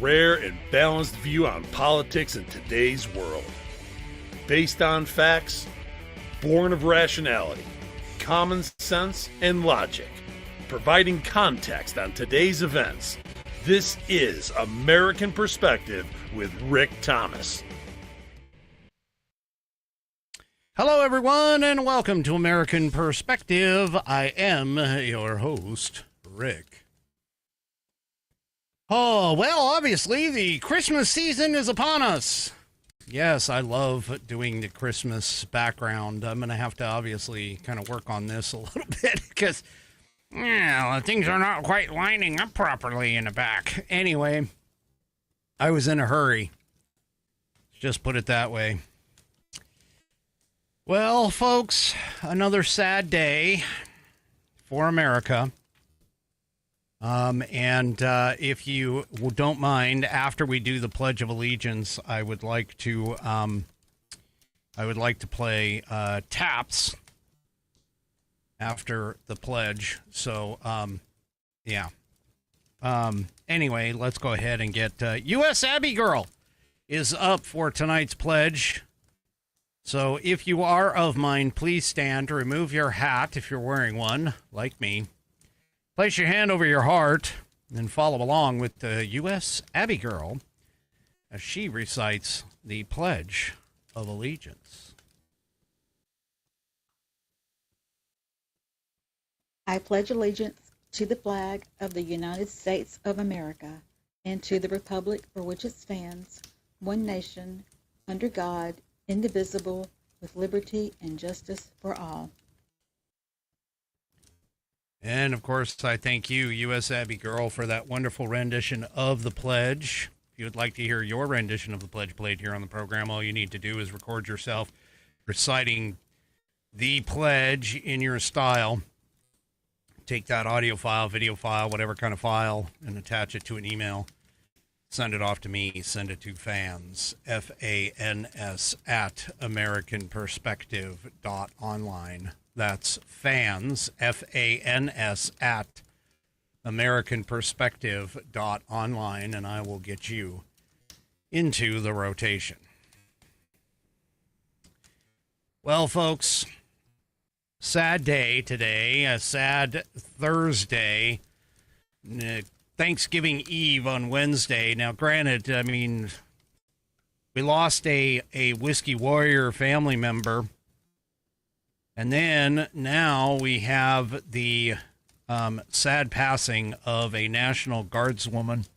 rare and balanced view on politics in today's world. Based on facts, born of rationality, common sense, and logic, providing context on today's events. This is American Perspective with Rick Thomas. Hello, everyone, and welcome to American Perspective. I am your host, Rick. Oh, well, obviously, the Christmas season is upon us. Yes, I love doing the Christmas background. I'm going to have to obviously kind of work on this a little bit because, things are not quite lining up properly in the back. Anyway, I was in a hurry. Just put it that way. Well, folks, another sad day for America. If you don't mind, after we do the Pledge of Allegiance, I would like to play taps after the pledge. So, anyway, let's go ahead and get U.S. Abbey Girl is up for tonight's pledge. So if you are of mind, please stand, remove your hat if you're wearing one, like me. Place your hand over your heart and follow along with the U.S. Abbey Girl as she recites the Pledge of Allegiance. I pledge allegiance to the flag of the United States of America and to the republic for which it stands, one nation, under God, indivisible, with liberty and justice for all. And, of course, I thank you, U.S. Abbey Girl, for that wonderful rendition of the pledge. If you would like to hear your rendition of the pledge played here on the program, all you need to do is record yourself reciting the pledge in your style. Take that audio file, video file, whatever kind of file, and attach it to an email. Send it off to me. Send it to fans, F-A-N-S, at AmericanPerspective.online. That's fans, F-A-N-S, at AmericanPerspective.online, and I will get you into the rotation. Well, folks, sad day today, a sad Thursday. Thanksgiving Eve on Wednesday. Now, granted, I mean, we lost a Whiskey Warrior family member. And then now we have the sad passing of a National Guardswoman.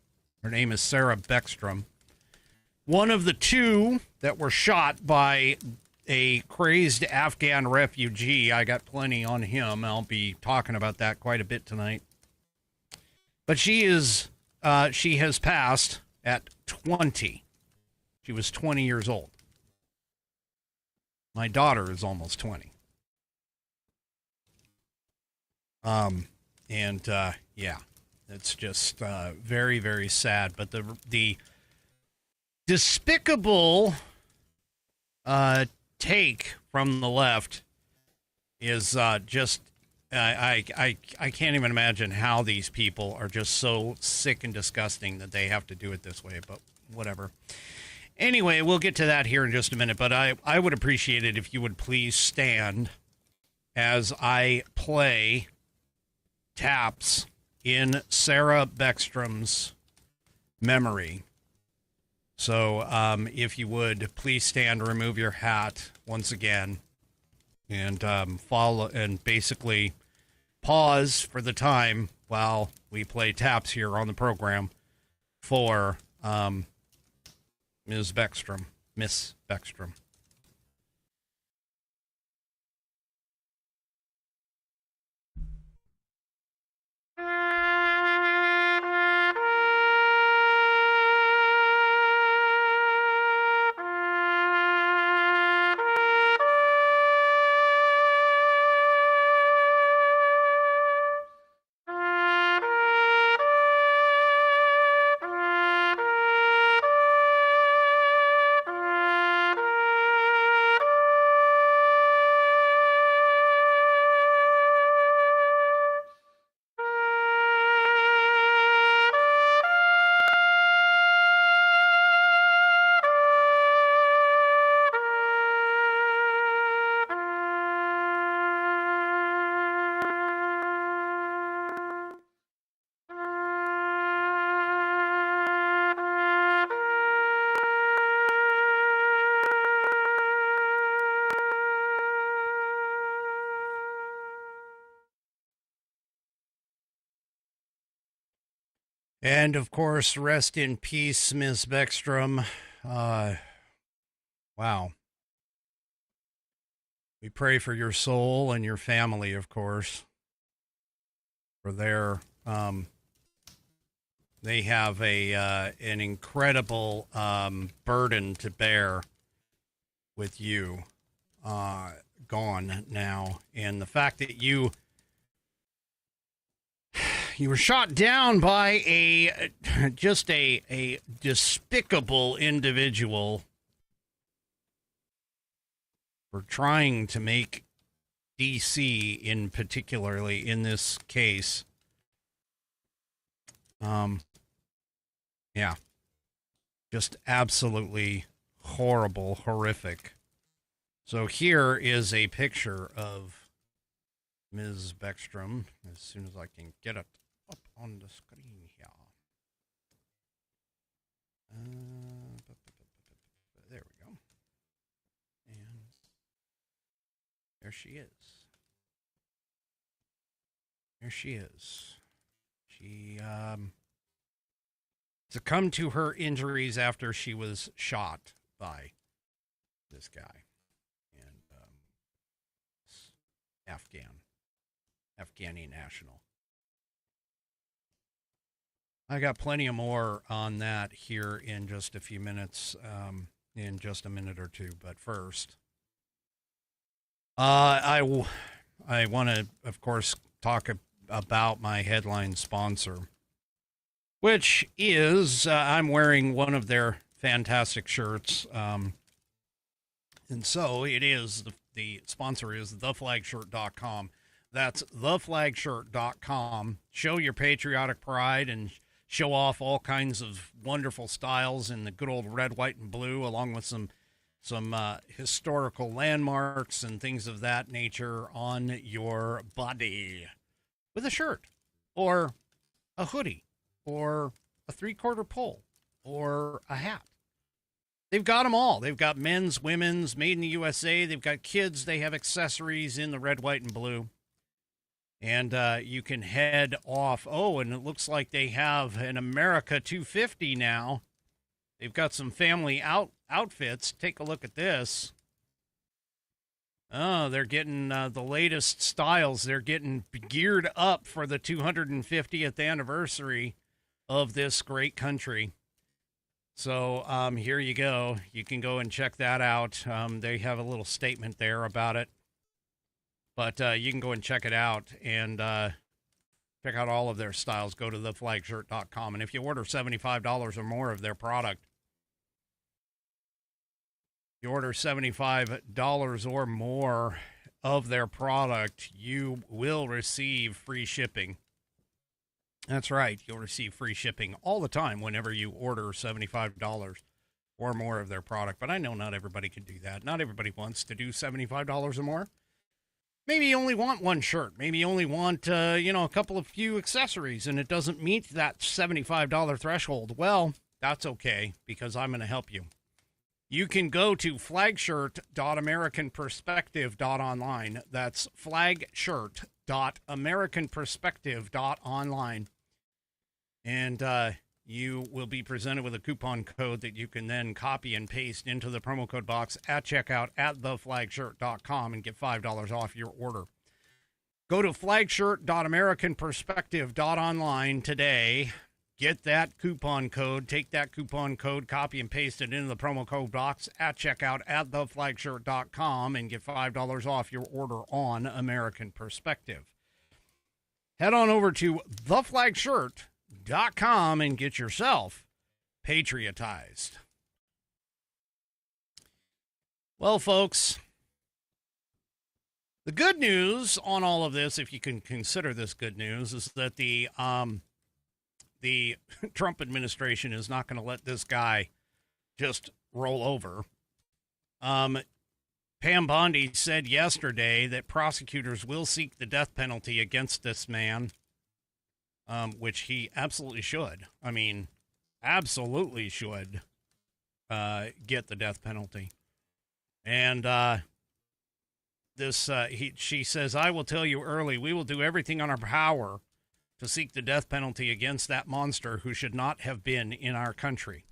Her name is Sarah Beckstrom. One of the two that were shot by a crazed Afghan refugee. I got plenty on him. I'll be talking about that quite a bit tonight. But she has passed at 20. She was 20 years old. My daughter is almost 20. It's just very, very sad. But the despicable take from the left is just. I can't even imagine how these people are just so sick and disgusting that they have to do it this way, but whatever. Anyway, we'll get to that here in just a minute, but I would appreciate it if you would please stand as I play taps in Sarah Beckstrom's memory. So if you would, please stand, remove your hat once again. And follow and basically pause for the time while we play taps here on the program for Miss Beckstrom. And of course, rest in peace, Ms. Beckstrom. Wow. We pray for your soul and your family, of course, for their, they have an incredible burden to bear with you gone now. And the fact that you were shot down by a despicable individual for trying to make DC, in particularly in this case, yeah, just absolutely horrible, horrific. So here is a picture of Ms. Beckstrom, as soon as I can get it up on the screen here. There we go. And there she is. There she is. She succumbed to her injuries after she was shot by this guy. And Afghani national. I got plenty of more on that here in just a few minutes, in just a minute or two. But first, I want to, of course, talk about my headline sponsor, which is, I'm wearing one of their fantastic shirts. And so it is, the sponsor is theflagshirt.com. That's theflagshirt.com. Show your patriotic pride and show off all kinds of wonderful styles in the good old red, white, and blue, along with some historical landmarks and things of that nature on your body with a shirt or a hoodie or a 3/4 pole or a hat. They've got them all. They've got men's, women's, made in the USA. They've got kids. They have accessories in the red, white, and blue. And you can head off. Oh, and it looks like they have an America 250 now. They've got some family outfits. Take a look at this. Oh, they're getting the latest styles. They're getting geared up for the 250th anniversary of this great country. So here you go. You can go and check that out. They have a little statement there about it. But you can go and check it out and check out all of their styles. Go to theflagshirt.com. And if you order $75 or more of their product, you order $75 or more of their product, you will receive free shipping. That's right. You'll receive free shipping all the time whenever you order $75 or more of their product. But I know not everybody can do that. Not everybody wants to do $75 or more. Maybe you only want one shirt. Maybe you only want, a couple of few accessories, and it doesn't meet that $75 threshold. Well, that's okay, because I'm going to help you. You can go to flagshirt.americanperspective.online. That's flagshirt.americanperspective.online. And you will be presented with a coupon code that you can then copy and paste into the promo code box at checkout at theflagshirt.com and get $5 off your order. Go to flagshirt.americanperspective.online today. Get that coupon code. Take that coupon code, copy and paste it into the promo code box at checkout at theflagshirt.com and get $5 off your order on American Perspective. Head on over to theflagshirt.com and get yourself patriotized. Well, folks, the good news on all of this, if you can consider this good news, is that the Trump administration is not going to let this guy just roll over. Pam Bondi said yesterday that prosecutors will seek the death penalty against this man. Which he absolutely should. I mean, absolutely should get the death penalty. And she says, I will tell you early, we will do everything in our power to seek the death penalty against that monster who should not have been in our country.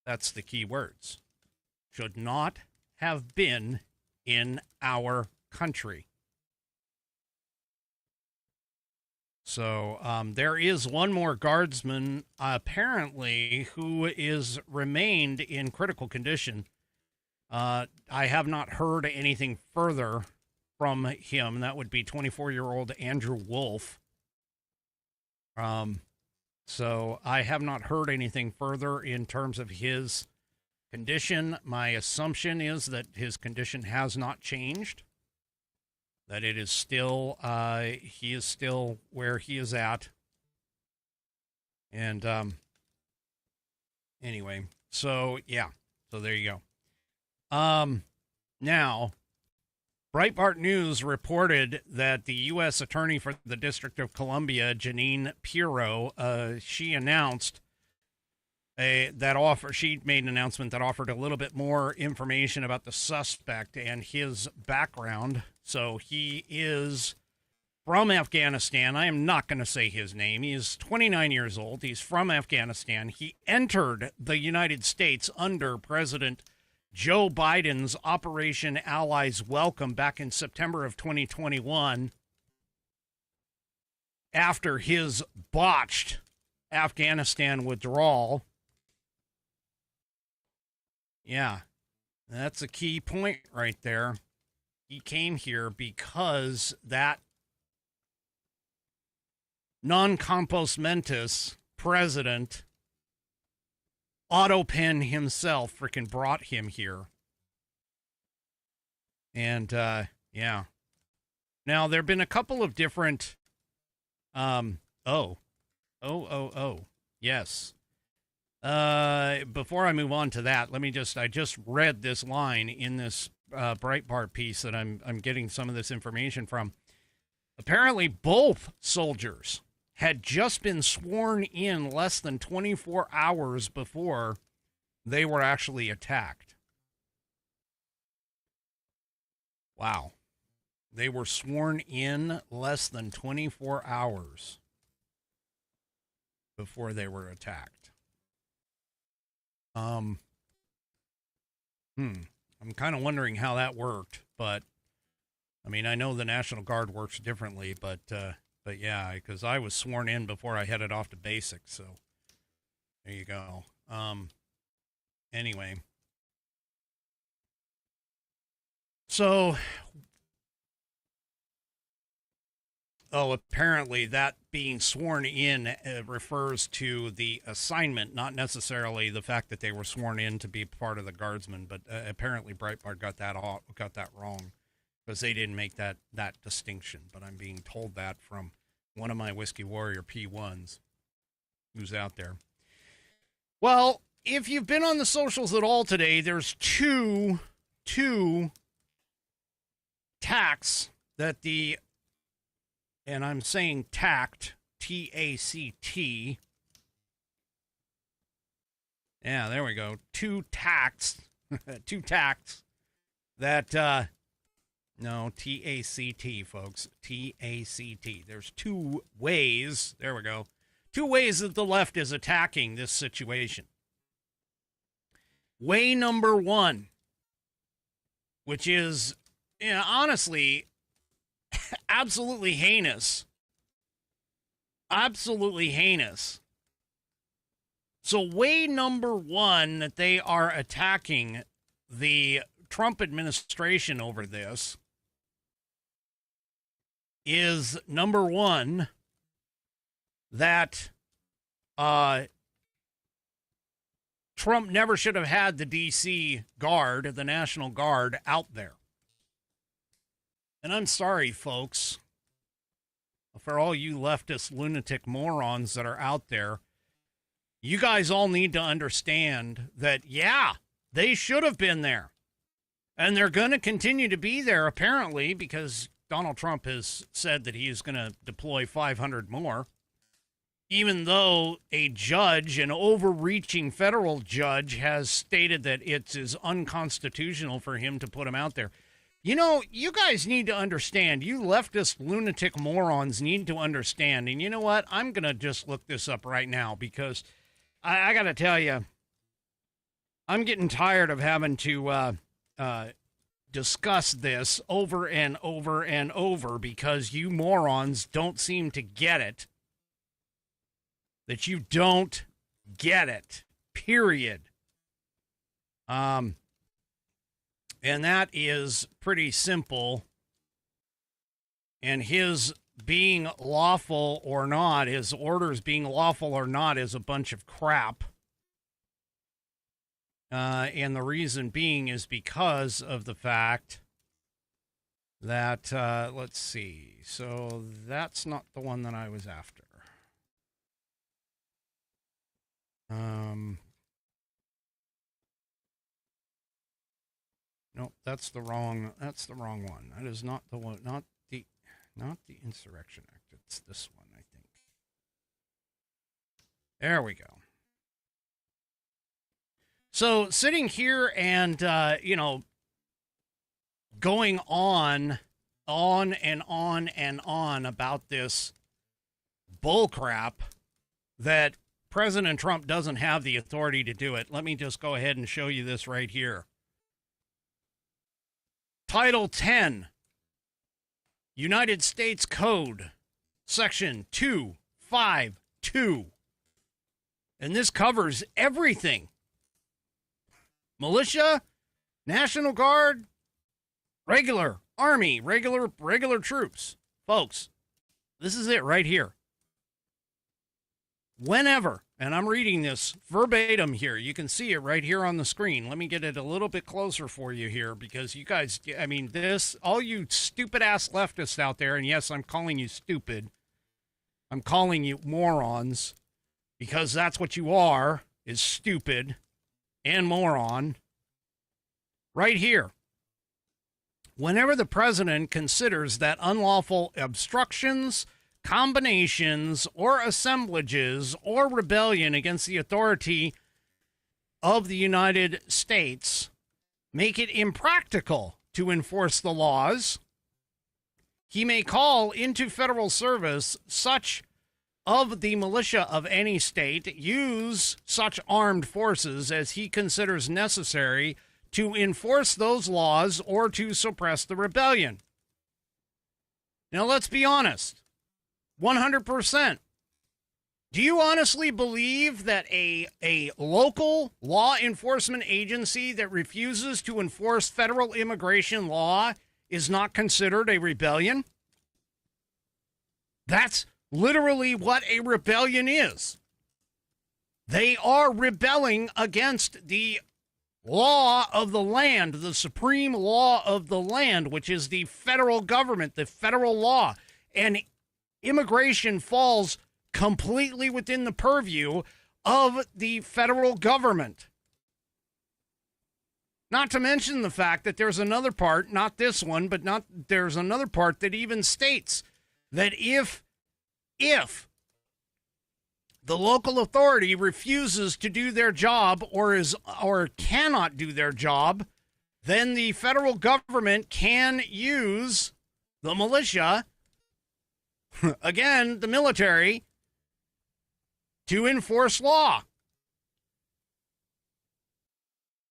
That's the key words. Should not have been in our country. So there is one more guardsman, apparently, who is remained in critical condition. I have not heard anything further from him. That would be 24-year-old Andrew Wolf. So I have not heard anything further in terms of his condition. My assumption is that his condition has not changed, that it is still, he is still where he is at. And anyway, so yeah, so there you go. Now, Breitbart News reported that the U.S. Attorney for the District of Columbia, Janine Pirro, she announced she made an announcement that offered a little bit more information about the suspect and his background. So he is from Afghanistan. I am not going to say his name. He is 29 years old. He's from Afghanistan. He entered the United States under President Joe Biden's Operation Allies Welcome back in September of 2021 after his botched Afghanistan withdrawal. Yeah, that's a key point right there. He came here because that non compos mentis president, Otto Penn himself, freaking brought him here. And, yeah. Now, there have been a couple of different, yes. Before I move on to that, I just read this line in this Breitbart piece that I'm getting some of this information from. Apparently, both soldiers had just been sworn in less than 24 hours before they were actually attacked. Wow. They were sworn in less than 24 hours before they were attacked. I'm kind of wondering how that worked, but I mean, I know the National Guard works differently, but yeah, because I was sworn in before I headed off to basics, so there you go. Anyway, so apparently that being sworn in refers to the assignment, not necessarily the fact that they were sworn in to be part of the Guardsmen. But apparently Breitbart got that wrong because they didn't make that distinction. But I'm being told that from one of my Whiskey Warrior P1s who's out there. Well, if you've been on the socials at all today, there's two tacks that the, and I'm saying tact, T-A-C-T. Yeah, there we go. Two tacts that, no, T-A-C-T, folks. T-A-C-T. There's two ways, there we go, two ways that the left is attacking this situation. Way number one, which is, honestly, absolutely heinous. Absolutely heinous. So way number one that they are attacking the Trump administration over this is, number one, that Trump never should have had the D.C. Guard, the National Guard, out there. And I'm sorry, folks, for all you leftist lunatic morons that are out there. You guys all need to understand that, yeah, they should have been there. And they're going to continue to be there, apparently, because Donald Trump has said that he is going to deploy 500 more. Even though a judge, an overreaching federal judge, has stated that it is unconstitutional for him to put them out there. You know, you guys need to understand. You leftist lunatic morons need to understand. And you know what? I'm going to just look this up right now because I got to tell you, I'm getting tired of having to discuss this over and over and over because you morons don't seem to get it. That you don't get it. Period. And that is pretty simple. And his being lawful or not, his orders being lawful or not, is a bunch of crap. And the reason being is because of the fact that, let's see. So that's not the one that I was after. No, that's the wrong one. That is not the one, not the Insurrection Act. It's this one, I think. There we go. So sitting here and, going on and on about this bullcrap that President Trump doesn't have the authority to do it. Let me just go ahead and show you this right here. Title 10, United States Code, Section 252. And this covers everything. Militia, National Guard, regular Army, regular troops. Folks, this is it right here. Whenever, and I'm reading this verbatim here, you can see it right here on the screen. Let me get it a little bit closer for you here because you guys, I mean, all you stupid ass leftists out there, and yes, I'm calling you stupid. I'm calling you morons because that's what you are, is stupid and moron. Right here. Whenever the president considers that unlawful obstructions, combinations, or assemblages, or rebellion against the authority of the United States make it impractical to enforce the laws, he may call into federal service such of the militia of any state, use such armed forces as he considers necessary to enforce those laws or to suppress the rebellion. Now, let's be honest. 100%. Do you honestly believe that a local law enforcement agency that refuses to enforce federal immigration law is not considered a rebellion? That's literally what a rebellion is. They are rebelling against the law of the land, the supreme law of the land, which is the federal government, the federal law. And immigration falls completely within the purview of the federal government. Not to mention the fact that there's another part, not this one, but there's another part that even states that if the local authority refuses to do their job or cannot do their job, then the federal government can use the militia, again, the military, to enforce law.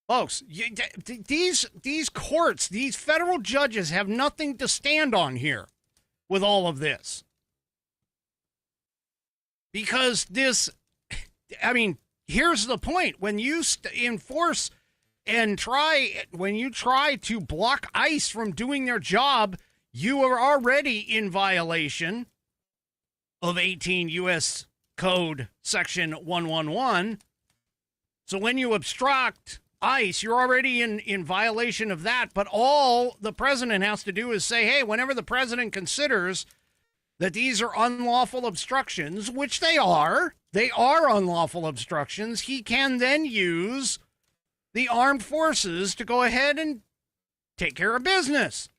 Folks, these courts, these federal judges have nothing to stand on here with all of this. Because here's the point. When you enforce and when you try to block ICE from doing their job, you are already in violation of 18 U.S. Code Section 111. So when you obstruct ICE, you're already in violation of that. But all the president has to do is say, hey, whenever the president considers that these are unlawful obstructions, which they are unlawful obstructions, he can then use the armed forces to go ahead and take care of business.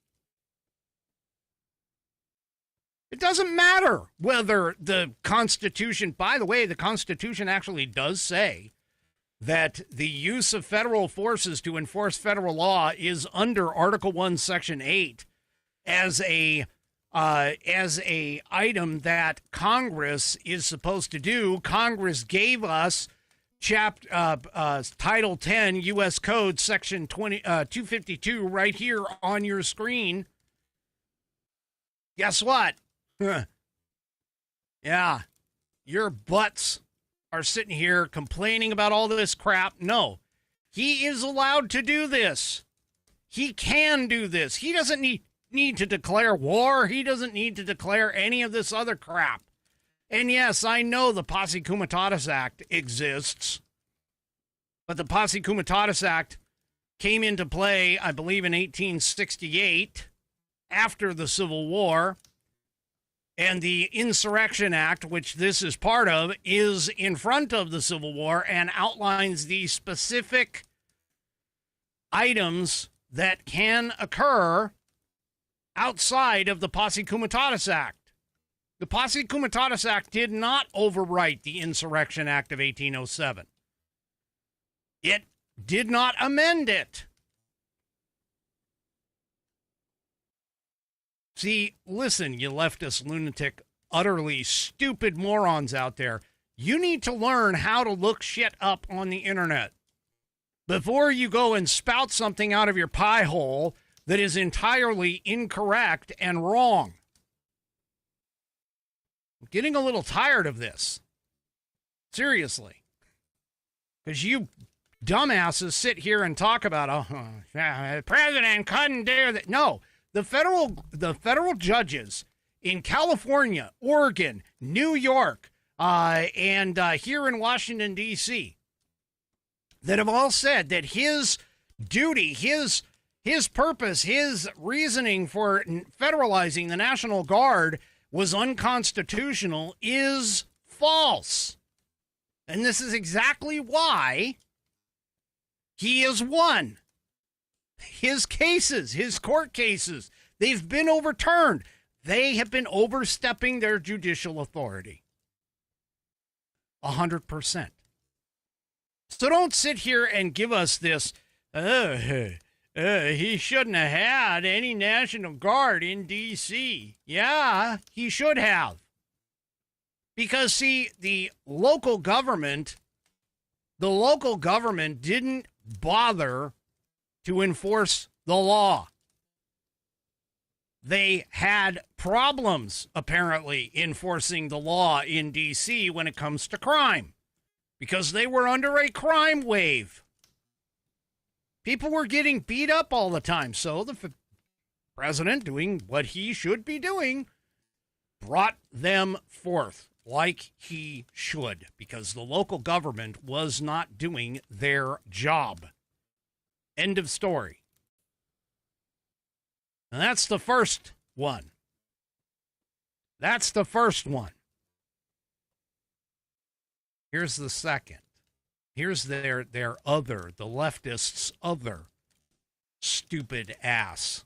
It doesn't matter whether the Constitution, by the way, the Constitution actually does say that the use of federal forces to enforce federal law is under Article 1, Section 8 as a item that Congress is supposed to do. Congress gave us Title 10 U.S. Code Section 252 right here on your screen. Guess what? Yeah, your butts are sitting here complaining about all this crap. No, he is allowed to do this. He can do this. He doesn't need to declare war. He doesn't need to declare any of this other crap. And yes, I know the Posse Comitatus Act exists, but the Posse Comitatus Act came into play, I believe, in 1868 after the Civil War. And the Insurrection Act, which this is part of, is in front of the Civil War and outlines the specific items that can occur outside of the Posse Comitatus Act. The Posse Comitatus Act did not overwrite the Insurrection Act of 1807. It did not amend it. See, listen, you leftist lunatic, utterly stupid morons out there. You need to learn how to look shit up on the internet before you go and spout something out of your pie hole that is entirely incorrect and wrong. I'm getting a little tired of this. Seriously. Because you dumbasses sit here and talk about, the president couldn't do that. No. The federal judges in California, Oregon, New York, and here in Washington, D.C., that have all said that his duty, his purpose, his reasoning for federalizing the National Guard was unconstitutional is false. And this is exactly why he has won. His cases, his court cases, they've been overturned. They have been overstepping their judicial authority. 100%. So don't sit here and give us this, he shouldn't have had any National Guard in D.C. Yeah, he should have. Because, see, the local government didn't bother to enforce the law. They had problems, apparently, enforcing the law in D.C. when it comes to crime, because they were under a crime wave. People were getting beat up all the time, so the president, doing what he should be doing, brought them forth like he should, because the local government was not doing their job. End of story. And that's the first one. That's the first one. Here's the second. Here's their other, the leftists' other stupid ass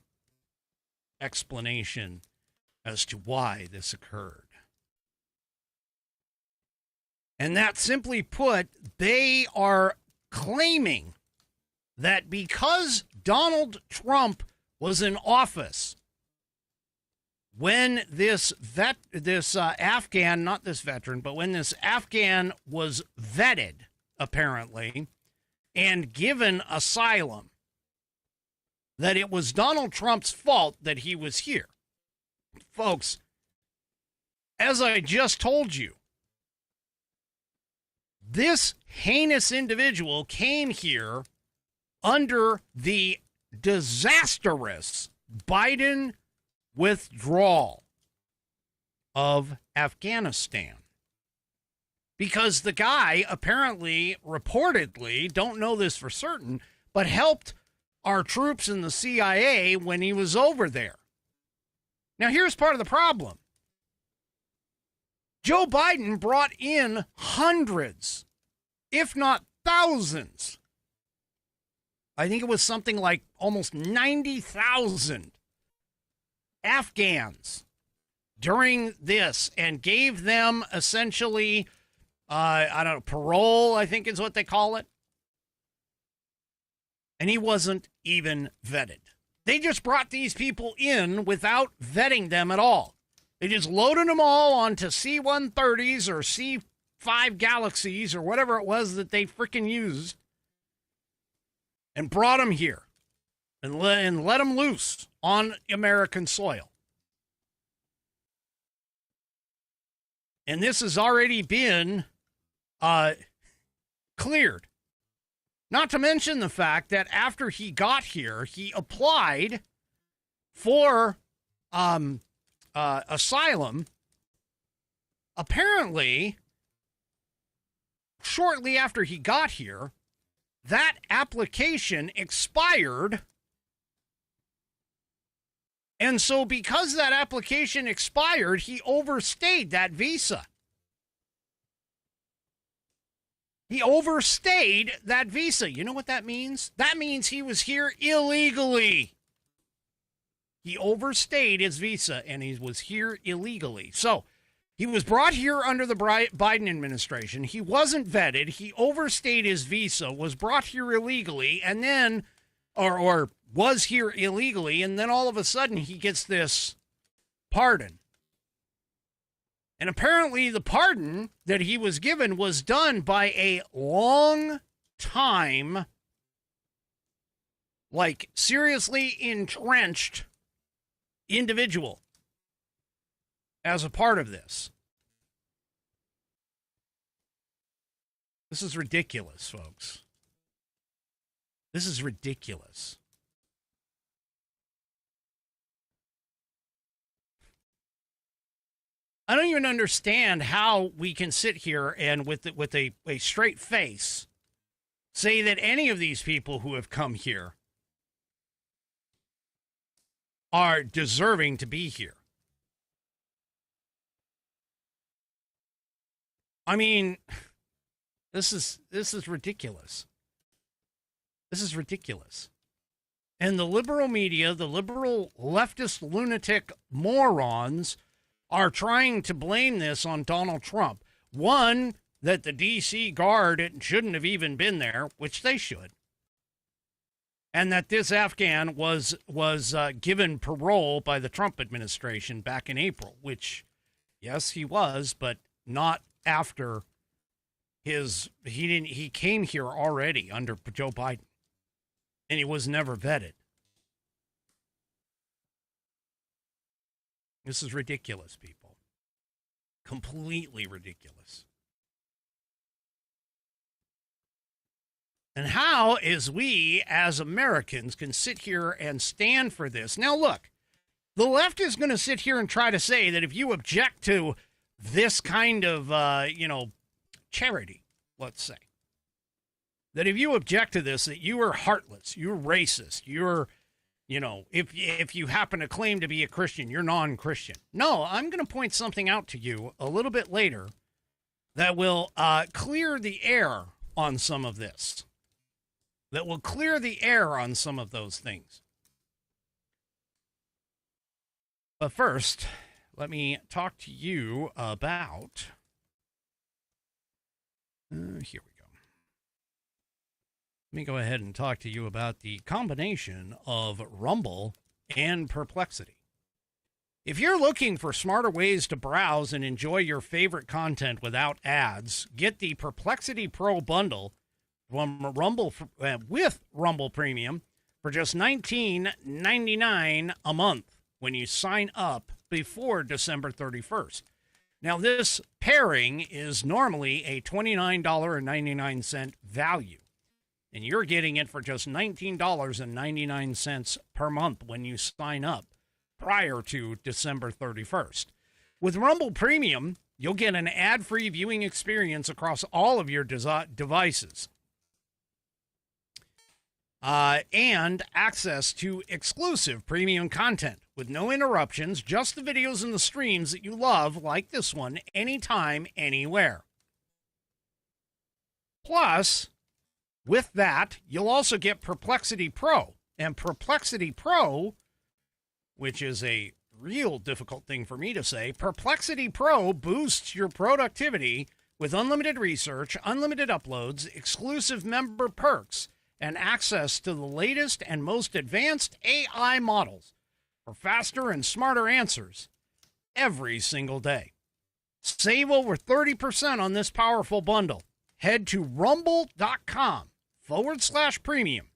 explanation as to why this occurred. And that, simply put, they are claiming that because Donald Trump was in office when this Afghan, not this veteran, but when this Afghan was vetted, apparently, and given asylum, that it was Donald Trump's fault that he was here. Folks, as I just told you, this heinous individual came here under the disastrous Biden withdrawal of Afghanistan. Because the guy apparently, reportedly, don't know this for certain, but helped our troops in the CIA when he was over there. Now, here's part of the problem. Joe Biden brought in hundreds, if not thousands. I think it was something like almost 90,000 Afghans during this, and gave them essentially, parole, I think is what they call it. And he wasn't even vetted. They just brought these people in without vetting them at all. They just loaded them all onto C-130s or C-5 Galaxies or whatever it was that they freaking used and brought them here and let them loose on American soil. And this has already been cleared. Not to mention the fact that after he got here, he applied for asylum. Apparently, shortly after he got here, that application expired. And so because that application expired, he overstayed that visa. He overstayed that visa. You know what that means? That means he was here illegally. He overstayed his visa and he was here illegally. So he was brought here under the Biden administration. He wasn't vetted. He overstayed his visa, was brought here illegally, and then, or was here illegally, and then all of a sudden he gets this pardon. And apparently the pardon that he was given was done by a long time, like seriously entrenched individual as a part of this. This is ridiculous, folks. This is ridiculous. I don't even understand how we can sit here and with a straight face say that any of these people who have come here are deserving to be here. I mean, this is ridiculous. This is ridiculous. And the liberal media, the liberal leftist lunatic morons are trying to blame this on Donald Trump. One, that the D.C. Guard shouldn't have even been there, which they should. And that this Afghan was given parole by the Trump administration back in April, which, yes, he was, but not after he came here already under Joe Biden. And he was never vetted. This is ridiculous, people. Completely ridiculous. And how is we as Americans can sit here and stand for this? Now, look, the left is going to sit here and try to say that if you object to this kind of, charity, let's say, that if you object to this, that you are heartless, you're racist, you're, if you happen to claim to be a Christian, you're non-Christian. No, I'm going to point something out to you a little bit later that will clear the air on some of this. That will clear the air on some of those things. But first, let me talk to you about... here we go. Let me go ahead and talk to you about the combination of Rumble and Perplexity. If you're looking for smarter ways to browse and enjoy your favorite content without ads, get the Perplexity Pro bundle from Rumble with Rumble Premium for just $19.99 a month when you sign up before December 31st. Now, this pairing is normally a $29.99 value, and you're getting it for just $19.99 per month when you sign up prior to December 31st. With Rumble Premium, you'll get an ad-free viewing experience across all of your devices. And access to exclusive premium content with no interruptions, just the videos and the streams that you love, like this one, anytime, anywhere. Plus, with that, you'll also get Perplexity Pro. And Perplexity Pro, which is a real difficult thing for me to say, Perplexity Pro boosts your productivity with unlimited research, unlimited uploads, exclusive member perks, and access to the latest and most advanced AI models for faster and smarter answers every single day. Save over 30% on this powerful bundle. Head to rumble.com/premium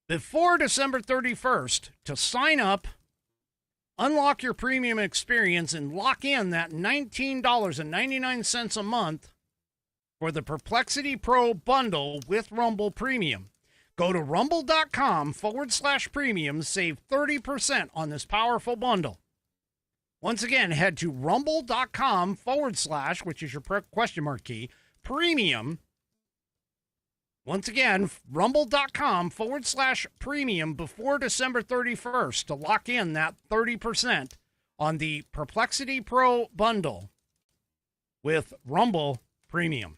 before December 31st to sign up, unlock your premium experience, and lock in that $19.99 a month for the Perplexity Pro bundle with Rumble Premium. Go to rumble.com/premium, save 30% on this powerful bundle. Once again, head to rumble.com/ which is your question mark key, premium. Once again, rumble.com/premium before December 31st to lock in that 30% on the Perplexity Pro bundle with Rumble Premium.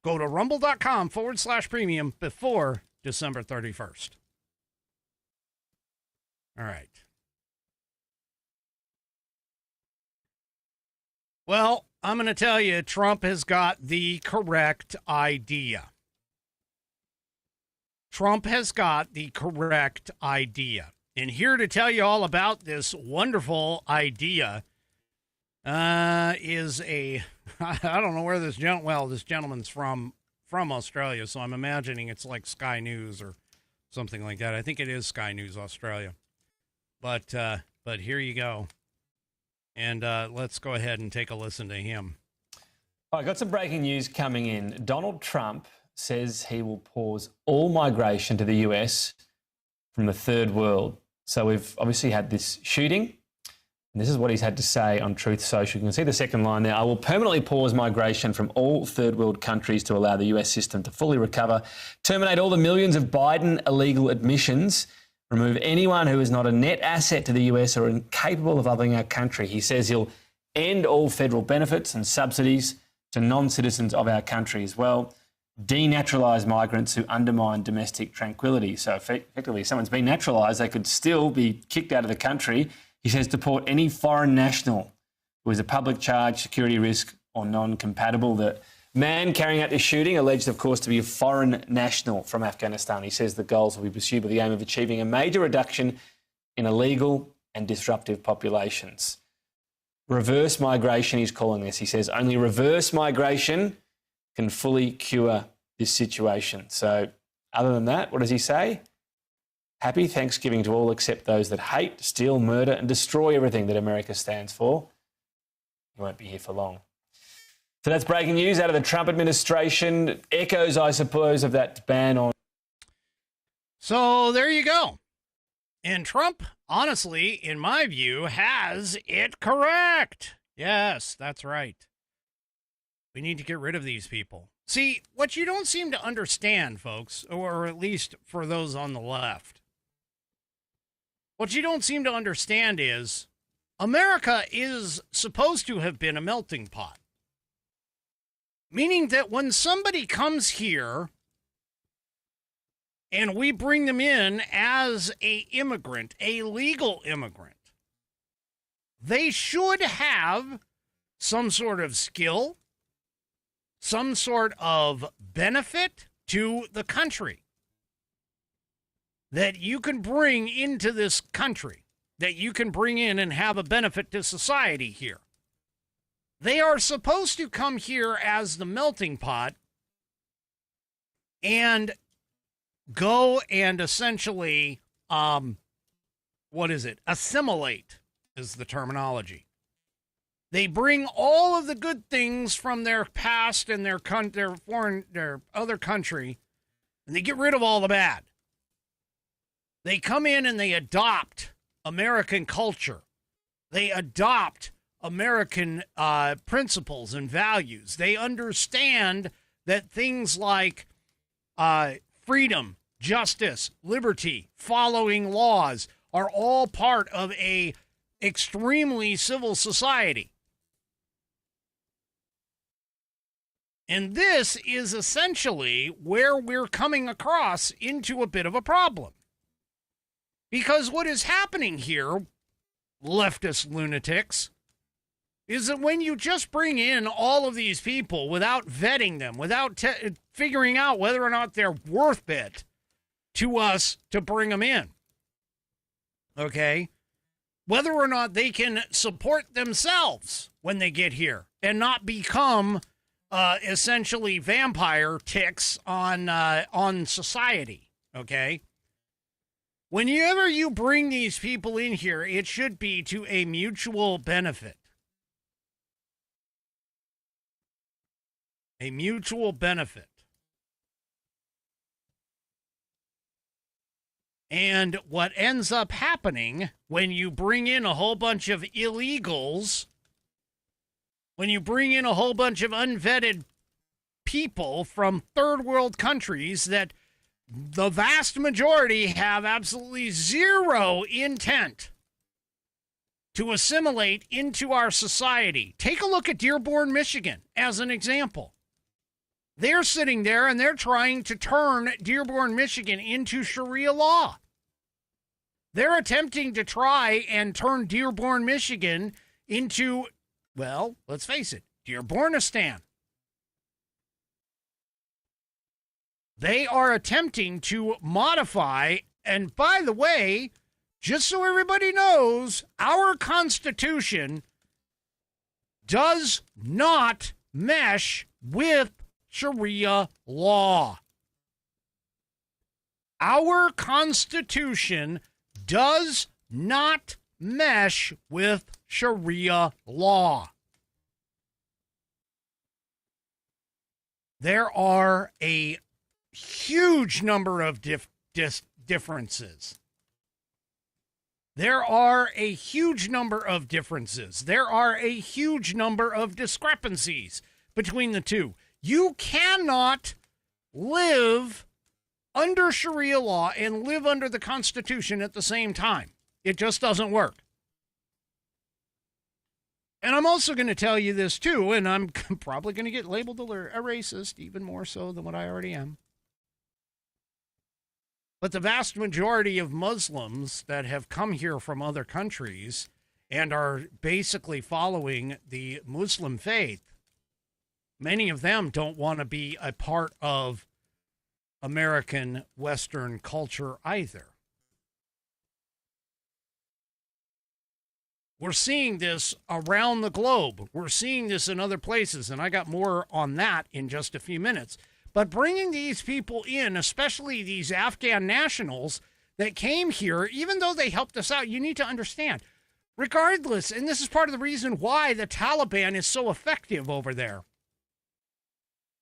Go to rumble.com/premium before December 31st. All right. Well, I'm going to tell you, Trump has got the correct idea. Trump has got the correct idea. And here to tell you all about this wonderful idea is I don't know where this gentleman's from Australia, so I'm imagining it's like Sky News or something like that. I think it is Sky News Australia. But here you go. And let's go ahead and take a listen to him. I got some breaking news coming in. Donald Trump says he will pause all migration to the US from the third world. So we've obviously had this shooting, and this is what he's had to say on Truth Social. You can see the second line there. I will permanently pause migration from all third world countries to allow the US system to fully recover, terminate all the millions of Biden illegal admissions, remove anyone who is not a net asset to the US or incapable of loving our country. He says he'll end all federal benefits and subsidies to non-citizens of our country as well, denaturalise migrants who undermine domestic tranquility. So effectively, if someone's been naturalised, they could still be kicked out of the country. He says deport any foreign national who is a public charge, security risk or non-compatible. The man carrying out this shooting, alleged, of course, to be a foreign national from Afghanistan. He says the goals will be pursued with the aim of achieving a major reduction in illegal and disruptive populations. Reverse migration, he's calling this. He says only reverse migration can fully cure this situation. So other than that, what does he say? Happy Thanksgiving to all except those that hate, steal, murder and destroy everything that America stands for. He won't be here for long. So that's breaking news out of the Trump administration. Echoes, I suppose, of that ban on. So there you go. And Trump, honestly, in my view, has it correct. Yes, that's right. We need to get rid of these people. See, what you don't seem to understand, folks, or at least for those on the left, what you don't seem to understand is America is supposed to have been a melting pot. Meaning that when somebody comes here and we bring them in as a immigrant, a legal immigrant, they should have some sort of skill, some sort of benefit to the country that you can bring into this country, that you can bring in and have a benefit to society here. They are supposed to come here as the melting pot and go and essentially, assimilate is the terminology. They bring all of the good things from their past and their other country, and they get rid of all the bad. They come in and they adopt American culture. They adopt American principles and values. They understand that things like freedom, justice, liberty, following laws are all part of a extremely civil society. And this is essentially where we're coming across into a bit of a problem. Because what is happening here, leftist lunatics, is that when you just bring in all of these people without vetting them, without figuring out whether or not they're worth it to us to bring them in, okay, whether or not they can support themselves when they get here and not become essentially vampire ticks on society, okay? Whenever you bring these people in here, it should be to a mutual benefit. A mutual benefit. And what ends up happening when you bring in a whole bunch of illegals, when you bring in a whole bunch of unvetted people from third world countries that the vast majority have absolutely zero intent to assimilate into our society. Take a look at Dearborn, Michigan, as an example. They're sitting there and they're trying to turn Dearborn, Michigan into Sharia law. They're attempting to try and turn Dearborn, Michigan into, well, let's face it, Dearbornistan. They are attempting to modify, and by the way, just so everybody knows, our Constitution does not mesh with Sharia law. Our Constitution does not mesh with Sharia law. There are a huge number of differences. There are a huge number of differences. There are a huge number of discrepancies between the two. You cannot live under Sharia law and live under the Constitution at the same time. It just doesn't work. And I'm also going to tell you this too, and I'm probably going to get labeled a racist, even more so than what I already am. But the vast majority of Muslims that have come here from other countries and are basically following the Muslim faith, many of them don't want to be a part of American Western culture either. We're seeing this around the globe. We're seeing this in other places, and I got more on that in just a few minutes. But bringing these people in, especially these Afghan nationals that came here, even though they helped us out, you need to understand, regardless, and this is part of the reason why the Taliban is so effective over there,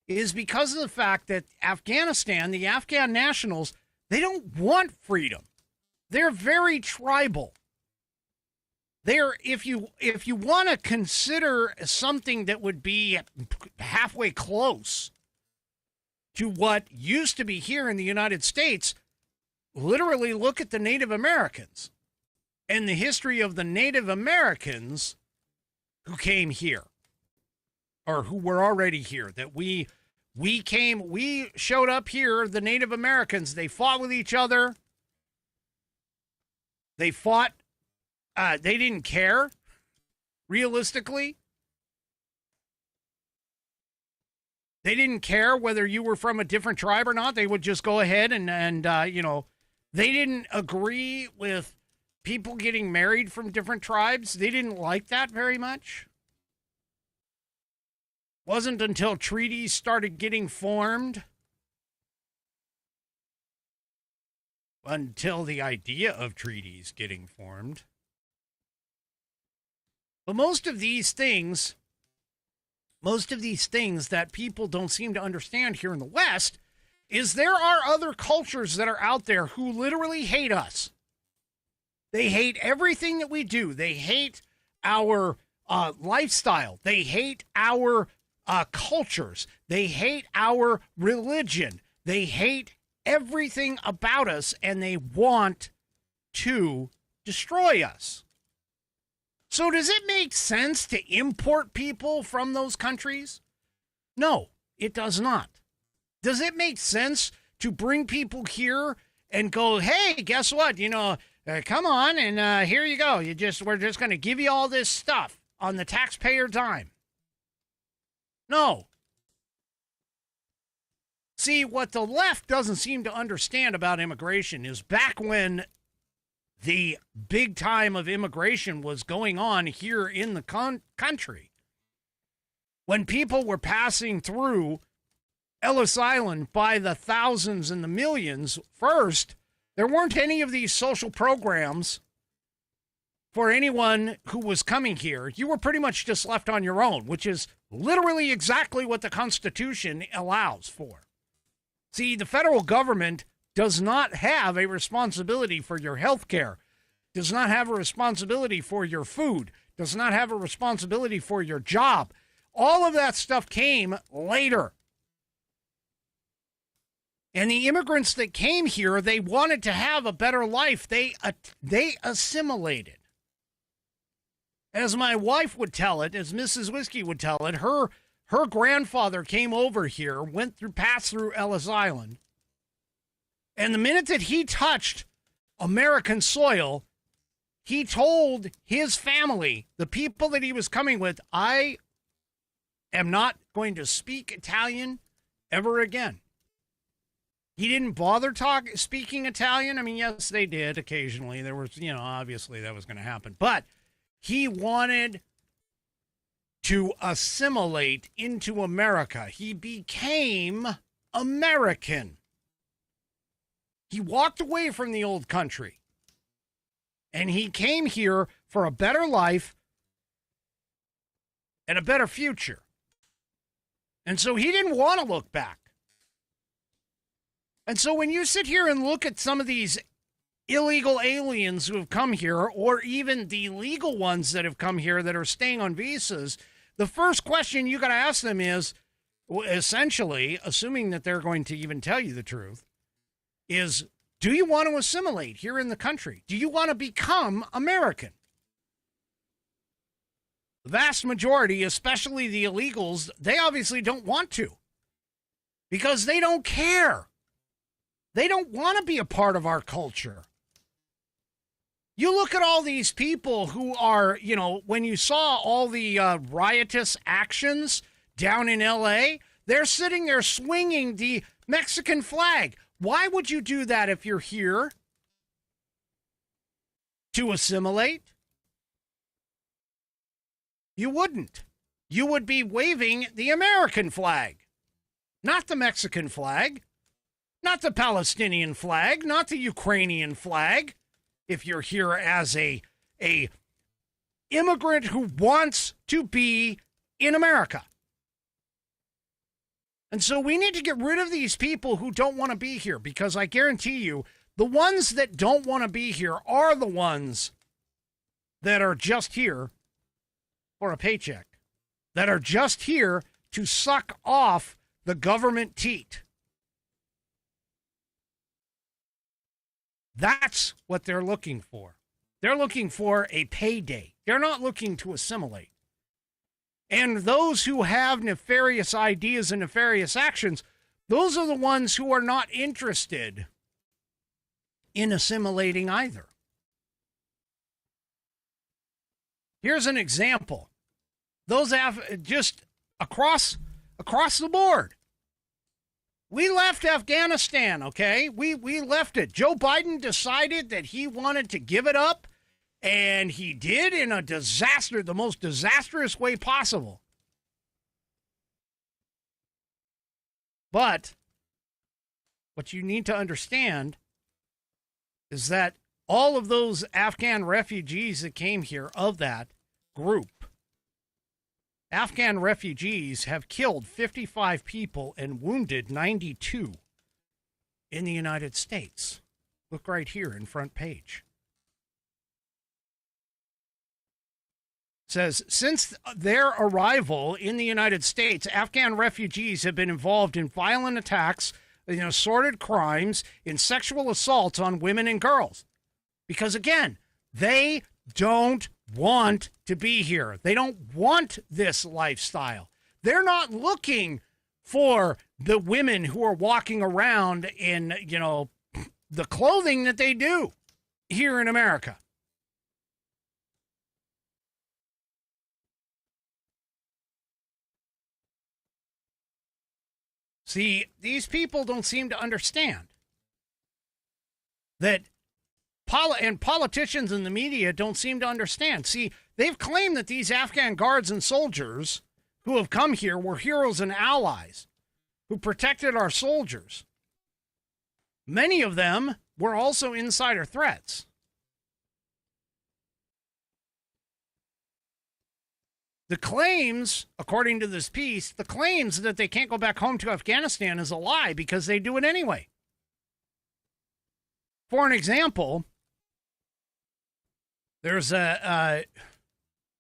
is because of the fact that Afghanistan, the Afghan nationals, they don't want freedom. They're very tribal. They're, if you want to consider something that would be halfway close to what used to be here in the United States, literally look at the Native Americans and the history of the Native Americans who came here or who were already here, that we showed up here, the Native Americans, they fought with each other. They fought, they didn't care, realistically. They didn't care whether you were from a different tribe or not. They would just go ahead and you know, they didn't agree with people getting married from different tribes. They didn't like that very much. Wasn't until treaties started getting formed, until the idea of treaties getting formed. But most of these things that people don't seem to understand here in the West is there are other cultures that are out there who literally hate us. They hate everything that we do. They hate our lifestyle. They hate our cultures. They hate our religion. They hate everything about us, and they want to destroy us. So does it make sense to import people from those countries? No, it does not. Does it make sense to bring people here and go, hey, guess what? You know, come on, and here you go. We're just going to give you all this stuff. on the taxpayer dime. No. See, what the left doesn't seem to understand about immigration is back when the big time of immigration was going on here in the country, when people were passing through Ellis Island by the thousands and the millions, first, there weren't any of these social programs for anyone who was coming here. You were pretty much just left on your own, which is literally exactly what the Constitution allows for. See, the federal government does not have a responsibility for your health care, does not have a responsibility for your food, does not have a responsibility for your job. All of that stuff came later. And the immigrants that came here, they wanted to have a better life. They assimilated. As my wife would tell it, as Mrs. Whiskey would tell it, her grandfather came over here, passed through Ellis Island. And the minute that he touched American soil, he told his family, the people that he was coming with, I am not going to speak Italian ever again. He didn't bother speaking Italian. I mean, yes, they did occasionally. There was, obviously that was going to happen. But he wanted to assimilate into America. He became American. He walked away from the old country. And he came here for a better life and a better future. And so he didn't want to look back. And so when you sit here and look at some of these illegal aliens who have come here, or even the legal ones that have come here that are staying on visas, the first question you got to ask them is, essentially, assuming that they're going to even tell you the truth, is, do you want to assimilate here in the country? Do you want to become American? The vast majority, especially the illegals, they obviously don't want to, because they don't care. They don't want to be a part of our culture. You look at all these people who are, when you saw all the riotous actions down in L.A., they're sitting there swinging the Mexican flag. Why would you do that if you're here? To assimilate? You wouldn't. You would be waving the American flag, not the Mexican flag. Not the Palestinian flag, not the Ukrainian flag. If you're here as a immigrant who wants to be in America. And so we need to get rid of these people who don't want to be here, because I guarantee you, the ones that don't want to be here are the ones that are just here for a paycheck, that are just here to suck off the government teat. That's what they're looking for. They're looking for a payday. They're not looking to assimilate. And those who have nefarious ideas and nefarious actions, those are the ones who are not interested in assimilating either. Here's an example. Those just across the board. We left Afghanistan, okay? We left it. Joe Biden decided that he wanted to give it up, and he did in the most disastrous way possible. But what you need to understand is that all of those Afghan refugees that came here, of that group, Afghan refugees have killed 55 people and wounded 92 in the United States. Look right here in front page. It says, since their arrival in the United States, Afghan refugees have been involved in violent attacks, assorted crimes, in sexual assaults on women and girls. Because again, they don't want to be here. They don't want this lifestyle. They're not looking for the women who are walking around in, the clothing that they do here in America. See, these people don't seem to understand that and politicians and the media don't seem to understand. See, they've claimed that these Afghan guards and soldiers who have come here were heroes and allies who protected our soldiers. Many of them were also insider threats. The claims, according to this piece, the claims that they can't go back home to Afghanistan is a lie because they do it anyway. For an example, there's a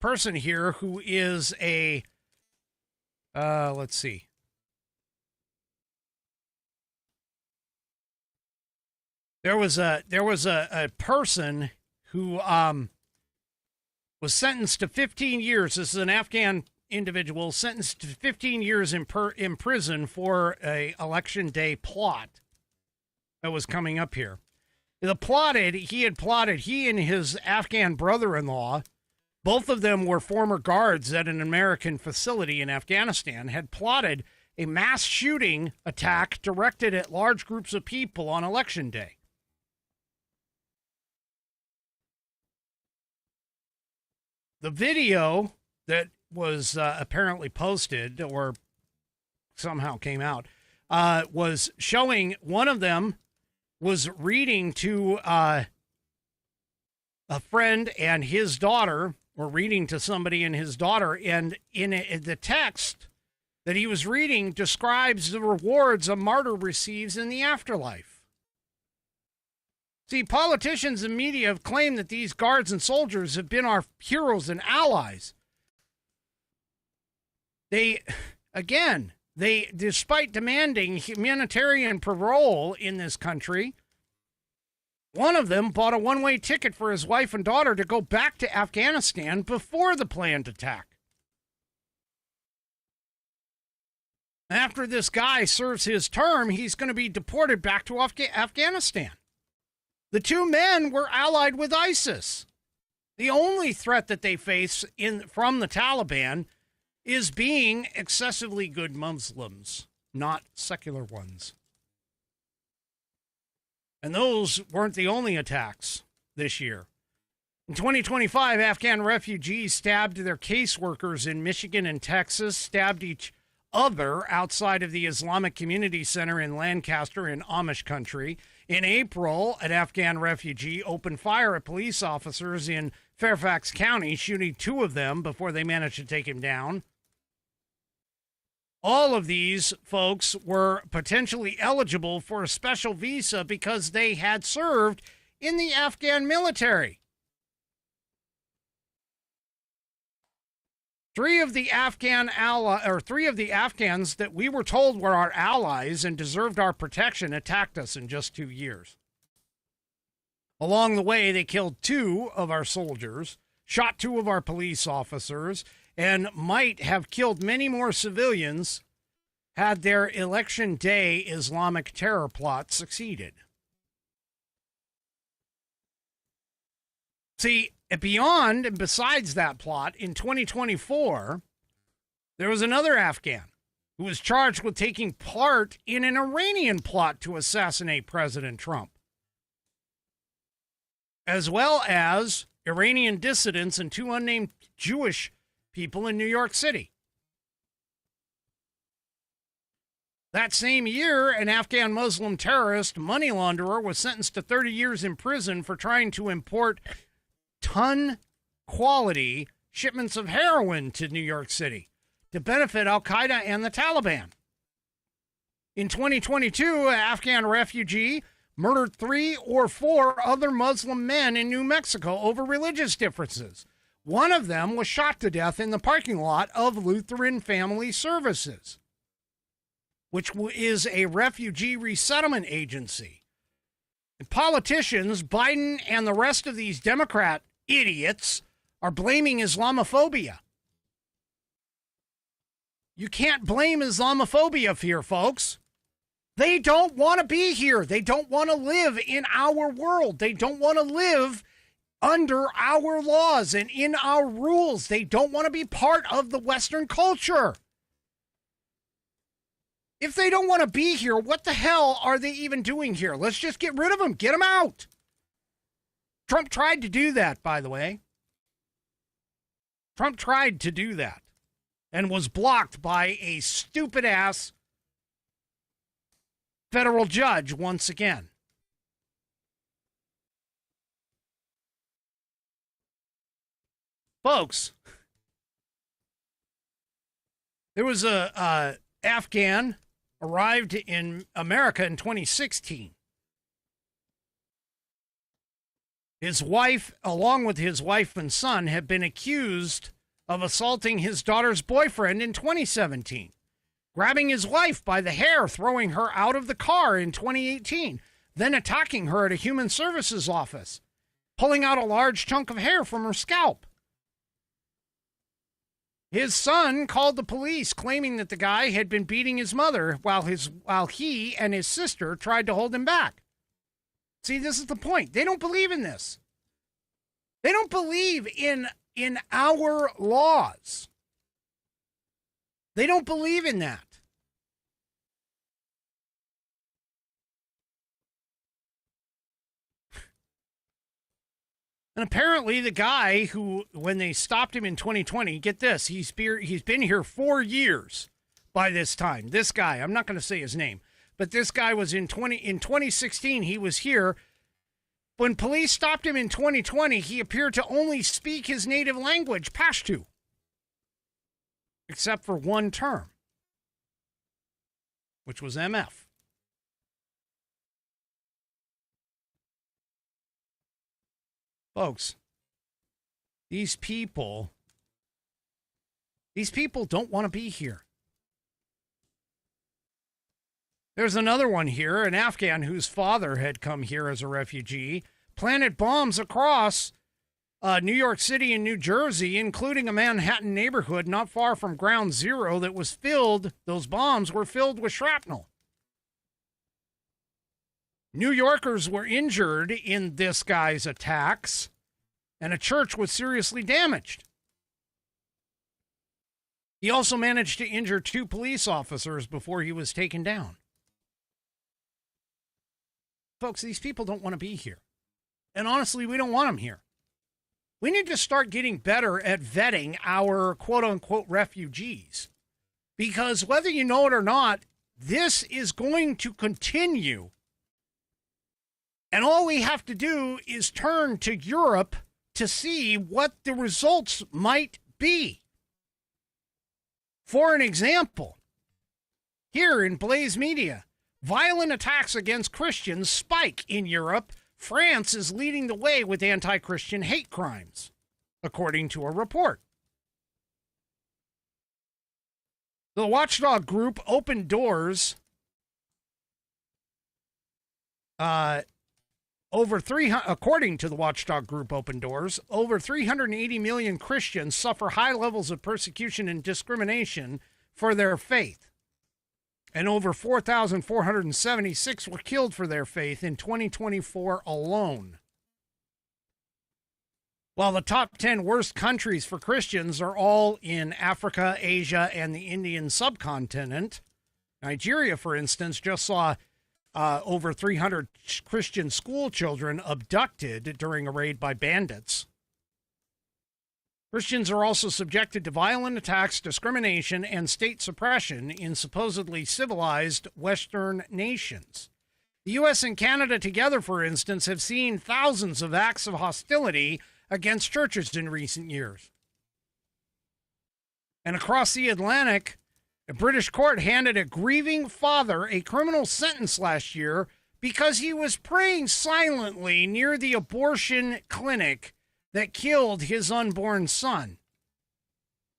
person here who is a, let's see. There was a person who was sentenced to 15 years. This is an Afghan individual sentenced to 15 years in prison for a election day plot that was coming up here. He and his Afghan brother-in-law, both of them were former guards at an American facility in Afghanistan, had plotted a mass shooting attack directed at large groups of people on election day. The video that was apparently posted or somehow came out was showing one of them was reading to a friend and his daughter, or reading to somebody and his daughter, and in the text that he was reading describes the rewards a martyr receives in the afterlife. See, politicians and media have claimed that these guards and soldiers have been our heroes and allies. Despite demanding humanitarian parole in this country, one of them bought a one-way ticket for his wife and daughter to go back to Afghanistan before the planned attack. After this guy serves his term, he's going to be deported back to Afghanistan. The two men were allied with ISIS. The only threat that they face from the Taliban is being excessively good Muslims, not secular ones. And those weren't the only attacks this year. In 2025, Afghan refugees stabbed their caseworkers in Michigan and Texas, stabbed each other outside of the Islamic Community Center in Lancaster in Amish country. In April, an Afghan refugee opened fire at police officers in Fairfax County, shooting two of them before they managed to take him down. All of these folks were potentially eligible for a special visa because they had served in the Afghan military. Three of the Afghans that we were told were our allies and deserved our protection attacked us in just 2 years. Along the way, they killed two of our soldiers, shot two of our police officers, and might have killed many more civilians had their election day Islamic terror plot succeeded. See, beyond and besides that plot, in 2024, there was another Afghan who was charged with taking part in an Iranian plot to assassinate President Trump, as well as Iranian dissidents and two unnamed Jewish people in New York City. That same year, an Afghan Muslim terrorist money launderer was sentenced to 30 years in prison for trying to import ton-quality shipments of heroin to New York City to benefit al-Qaeda and the Taliban. In 2022, an Afghan refugee murdered 3 or 4 other Muslim men in New Mexico over religious differences. One of them was shot to death in the parking lot of Lutheran Family Services, which is a refugee resettlement agency. And politicians, Biden and the rest of these Democrat idiots, are blaming Islamophobia. You can't blame Islamophobia here, folks. They don't want to be here. They don't want to live in our world. They don't want to live under our laws and in our rules. They don't want to be part of the Western culture. If they don't want to be here, what the hell are they even doing here? Let's just get rid of them. Get them out. Trump tried to do that, by the way. Trump tried to do that and was blocked by a stupid-ass federal judge once again. Folks, there was a Afghan arrived in America in 2016. His wife, along with his wife and son, have been accused of assaulting his daughter's boyfriend in 2017, grabbing his wife by the hair, throwing her out of the car in 2018, then attacking her at a human services office, pulling out a large chunk of hair from her scalp. His son called the police, claiming that the guy had been beating his mother while he and his sister tried to hold him back. See, this is the point. They don't believe in this. They don't believe in our laws. They don't believe in that. And apparently the guy who, when they stopped him in 2020, get this, he's been here 4 years by this time. This guy, I'm not going to say his name, but this guy was in 2016, he was here. When police stopped him in 2020, he appeared to only speak his native language, Pashto, except for one term, which was MF. Folks, these people don't want to be here. There's another one here, an Afghan whose father had come here as a refugee, planted bombs across New York City and New Jersey, including a Manhattan neighborhood not far from Ground Zero that was those bombs were filled with shrapnel. New Yorkers were injured in this guy's attacks, and a church was seriously damaged. He also managed to injure 2 police officers before he was taken down. Folks, these people don't want to be here. And honestly, we don't want them here. We need to start getting better at vetting our quote-unquote refugees. Because whether you know it or not, this is going to continue. And all we have to do is turn to Europe to see what the results might be. For an example, here in Blaze Media, violent attacks against Christians spike in Europe. France is leading the way with anti-Christian hate crimes, according to a report. The watchdog group Open Doors, according to the watchdog group Open Doors, over 380 million Christians suffer high levels of persecution and discrimination for their faith. And over 4,476 were killed for their faith in 2024 alone. While the top 10 worst countries for Christians are all in Africa, Asia, and the Indian subcontinent, Nigeria, for instance, just saw over 300 Christian school children abducted during a raid by bandits. Christians are also subjected to violent attacks, discrimination, and state suppression in supposedly civilized Western nations. The U.S. and Canada together, for instance, have seen thousands of acts of hostility against churches in recent years. And across the Atlantic, a British court handed a grieving father a criminal sentence last year because he was praying silently near the abortion clinic that killed his unborn son.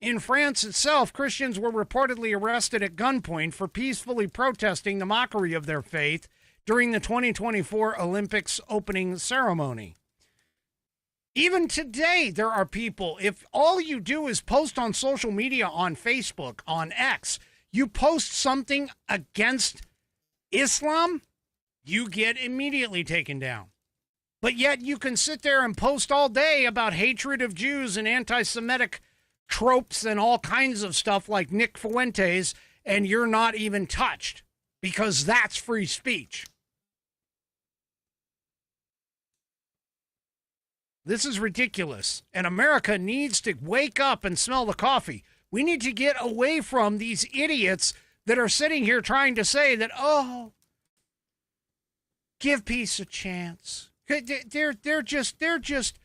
In France itself, Christians were reportedly arrested at gunpoint for peacefully protesting the mockery of their faith during the 2024 Olympics opening ceremony. Even today, there are people, if all you do is post on social media, on Facebook, on X, you post something against Islam, you get immediately taken down. But yet you can sit there and post all day about hatred of Jews and anti-Semitic tropes and all kinds of stuff like Nick Fuentes, and you're not even touched because that's free speech. This is ridiculous, and America needs to wake up and smell the coffee. We need to get away from these idiots that are sitting here trying to say that, oh, give peace a chance. They're just,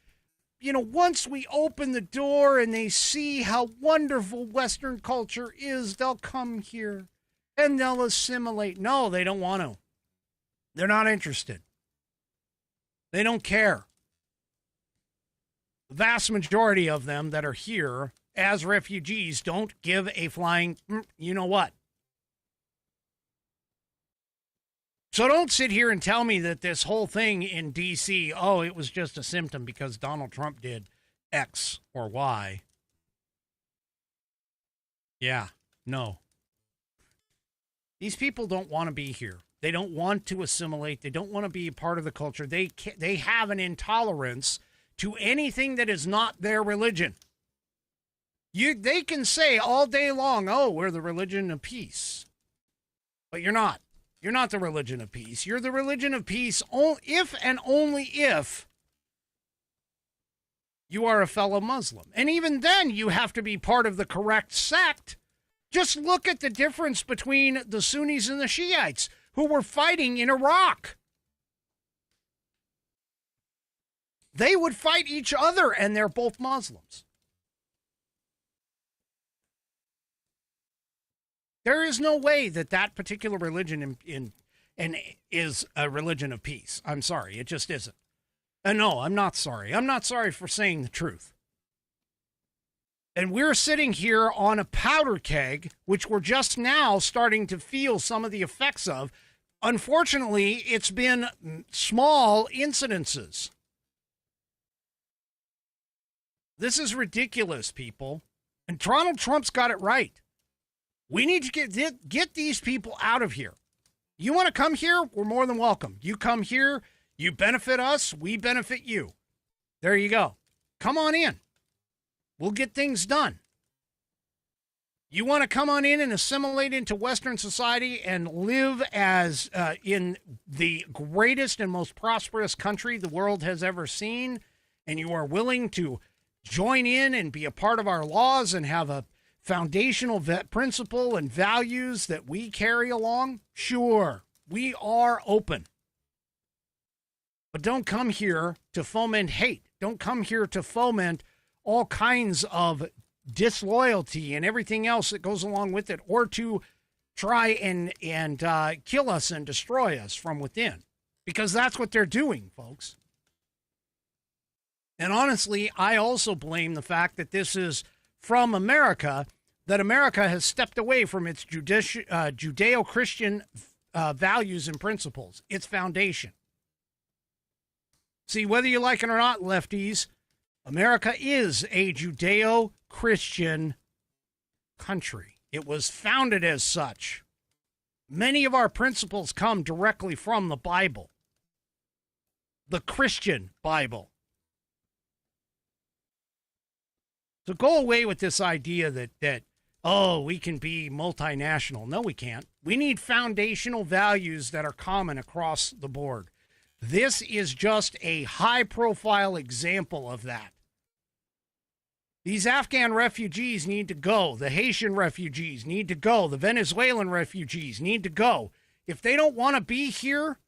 you know, once we open the door and they see how wonderful Western culture is, they'll come here and they'll assimilate. No, they don't want to. They're not interested. They don't care. The vast majority of them that are here as refugees don't give a flying, you know what. So don't sit here and tell me that this whole thing in D.C., oh, it was just a symptom because Donald Trump did X or Y. Yeah, no. These people don't want to be here. They don't want to assimilate. They don't want to be a part of the culture. They have an intolerance to anything that is not their religion. They can say all day long, oh, we're the religion of peace. But you're not. You're not the religion of peace. You're the religion of peace if and only if you are a fellow Muslim. And even then, you have to be part of the correct sect. Just look at the difference between the Sunnis and the Shiites who were fighting in Iraq. They would fight each other, and they're both Muslims. There is no way that that particular religion is a religion of peace. I'm sorry, it just isn't. And no, I'm not sorry. I'm not sorry for saying the truth. And we're sitting here on a powder keg, which we're just now starting to feel some of the effects of. Unfortunately, it's been small incidences. This is ridiculous, people. And Donald Trump's got it right. We need to get these people out of here. You want to come here? We're more than welcome. You come here, you benefit us, we benefit you. There you go. Come on in. We'll get things done. You want to come on in and assimilate into Western society and live as in the greatest and most prosperous country the world has ever seen, and you are willing to join in and be a part of our laws and have a foundational principle and values that we carry along? Sure, we are open. But don't come here to foment hate. Don't come here to foment all kinds of disloyalty and everything else that goes along with it, or to try and kill us and destroy us from within. Because that's what they're doing, folks. And honestly, I also blame the fact that this is from America, that America has stepped away from its Judeo-Christian values and principles, its foundation. See, whether you like it or not, lefties, America is a Judeo-Christian country. It was founded as such. Many of our principles come directly from the Bible, the Christian Bible. So go away with this idea that oh, we can be multinational. No, we can't. We need foundational values that are common across the board. This is just a high-profile example of that. These Afghan refugees need to go. The Haitian refugees need to go. The Venezuelan refugees need to go. If they don't want to be here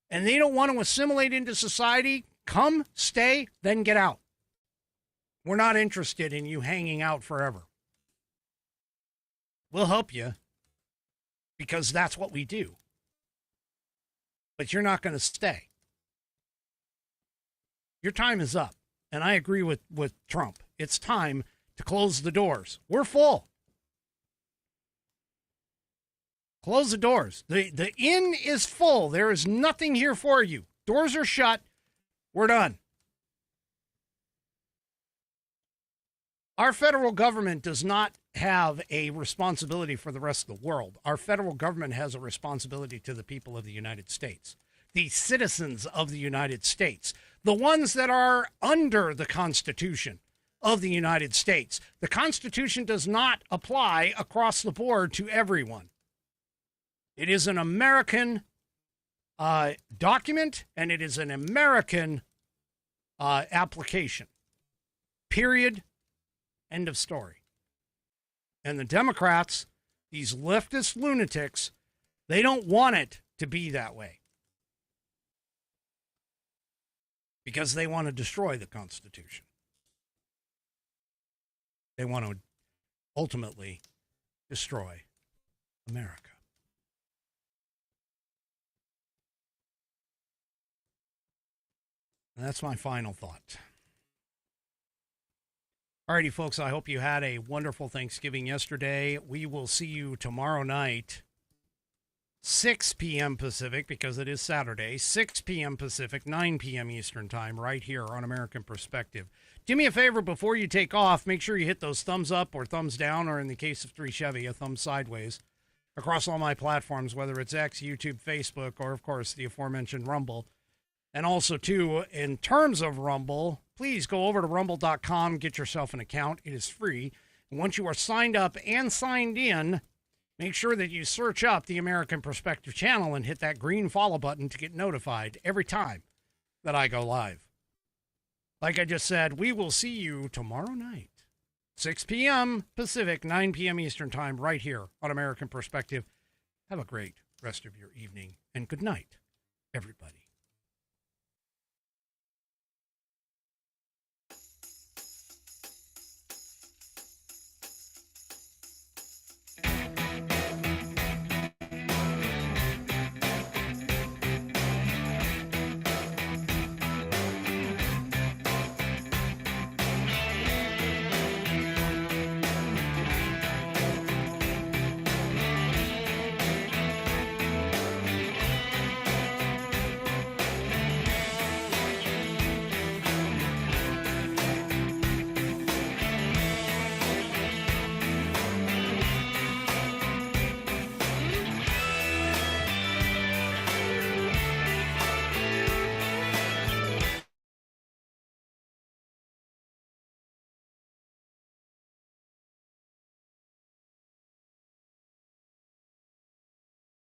and they don't want to assimilate into society, come, stay, then get out. We're not interested in you hanging out forever. We'll help you because that's what we do. But you're not going to stay. Your time is up. And I agree with Trump. It's time to close the doors. We're full. Close the doors. The inn is full. There is nothing here for you. Doors are shut. We're done. Our federal government does not have a responsibility for the rest of the world. Our federal government has a responsibility to the people of the United States, the citizens of the United States, the ones that are under the Constitution, of the United States. The Constitution does not apply across the board to everyone. It is an American document, and it is an American application. Period. End of story. And the Democrats, these leftist lunatics, they don't want it to be that way. Because they want to destroy the Constitution. They want to ultimately destroy America. And that's my final thought. Alrighty, folks, I hope you had a wonderful Thanksgiving yesterday. We will see you tomorrow night, 6 p.m. Pacific, because it is Saturday, 6 p.m. Pacific, 9 p.m. Eastern Time, right here on American Perspective. Do me a favor before you take off, make sure you hit those thumbs up or thumbs down, or in the case of 3 Chevy, a thumb sideways, across all my platforms, whether it's X, YouTube, Facebook, or, of course, the aforementioned Rumble. And also, too, in terms of Rumble, please go over to rumble.com, get yourself an account. It is free. And once you are signed up and signed in, make sure that you search up the American Perspective channel and hit that green follow button to get notified every time that I go live. Like I just said, we will see you tomorrow night, 6 p.m. Pacific, 9 p.m. Eastern Time, right here on American Perspective. Have a great rest of your evening, and good night, everybody.